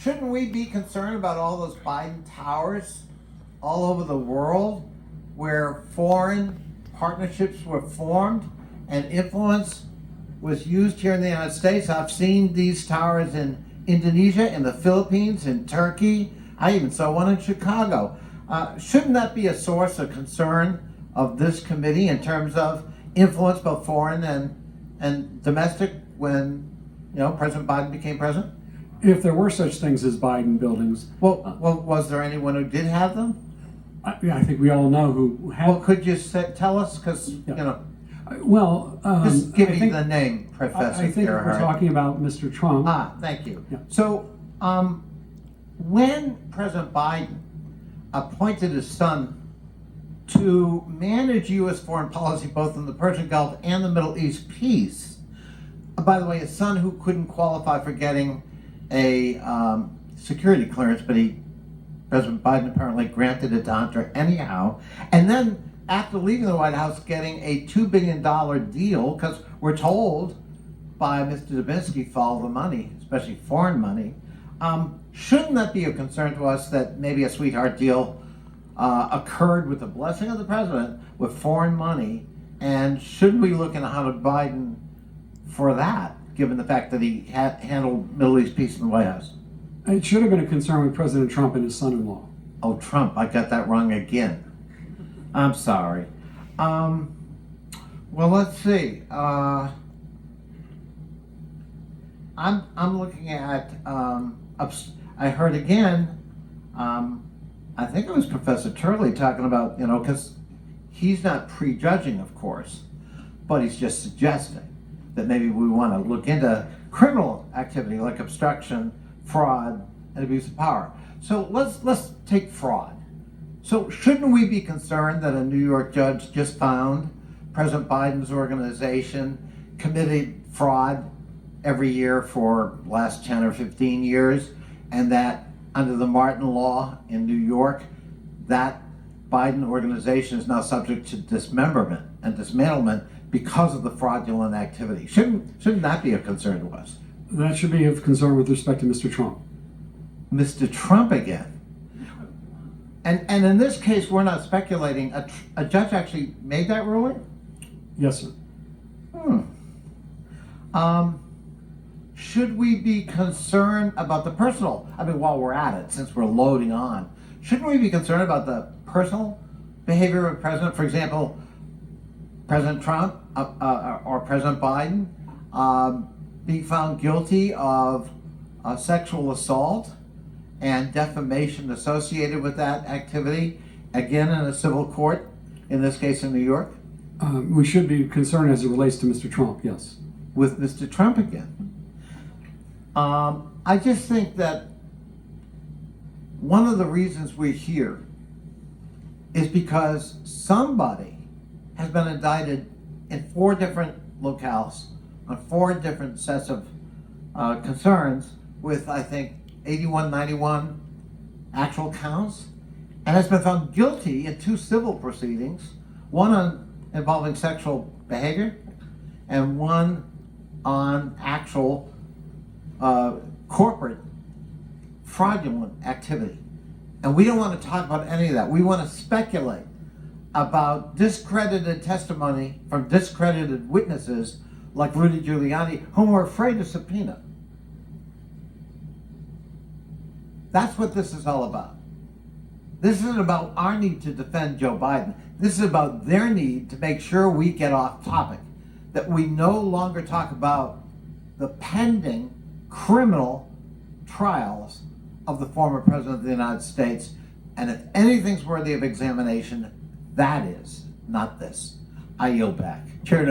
shouldn't we be concerned about all those Biden towers all over the world where foreign partnerships were formed and influence was used here in the United States? I've seen these towers in Indonesia, in the Philippines, in Turkey. I even saw one in Chicago. Shouldn't that be a source of concern of this committee in terms of influence, both foreign and domestic, when President Biden became president? If there were such things as Biden buildings, Well, was there anyone who did have them? I think we all know who had. Well, could you tell us? Because Well, just give I me think, the name, Professor. I think if we're talking about Mr. Trump. Thank you. Yeah. So, when President Biden appointed his son to manage U.S. foreign policy, both in the Persian Gulf and the Middle East peace, by the way, his son who couldn't qualify for getting a security clearance, but President Biden apparently granted it to Hunter anyhow, and then after leaving the White House, getting a $2 billion deal, because we're told by Mr. Dubinsky, follow the money, especially foreign money. Shouldn't that be of concern to us that maybe a sweetheart deal occurred with the blessing of the president with foreign money? And shouldn't we look into Hunter Biden for that, given the fact that he handled Middle East peace in the White House? It should have been a concern with President Trump and his son-in-law. Oh, Trump, I got that wrong again. I'm sorry. Well, let's see. I'm looking at. I heard again. I think it was Professor Turley talking about because he's not prejudging, of course, but he's just suggesting that maybe we want to look into criminal activity like obstruction, fraud, and abuse of power. So let's take fraud. So shouldn't we be concerned that a New York judge just found President Biden's organization committed fraud every year for the last 10 or 15 years, and that under the Martin law in New York, that Biden organization is now subject to dismemberment and dismantlement because of the fraudulent activity? Shouldn't that be a concern to us? That should be of concern with respect to Mr. Trump. Mr. Trump again. And in this case, we're not speculating. A judge actually made that ruling? Yes, sir. Should we be concerned about the personal? I mean, while we're at it, since we're loading on, shouldn't we be concerned about the personal behavior of the president? For example, President Trump or President Biden being found guilty of sexual assault and defamation associated with that activity, again in a civil court, in this case in New York? We should be concerned as it relates to Mr. Trump, yes. With Mr. Trump again. I just think that one of the reasons we're here is because somebody has been indicted in 4 different locales on 4 different sets of concerns with, I think, 81, 91 actual counts, and has been found guilty in 2 civil proceedings, one involving sexual behavior and one on actual corporate fraudulent activity. And we don't want to talk about any of that. We want to speculate about discredited testimony from discredited witnesses like Rudy Giuliani, whom we're afraid to subpoena. That's what this is all about. This isn't about our need to defend Joe Biden. This is about their need to make sure we get off topic, that we no longer talk about the pending criminal trials of the former president of the United States. And if anything's worthy of examination, that is, not this. I yield back. Chair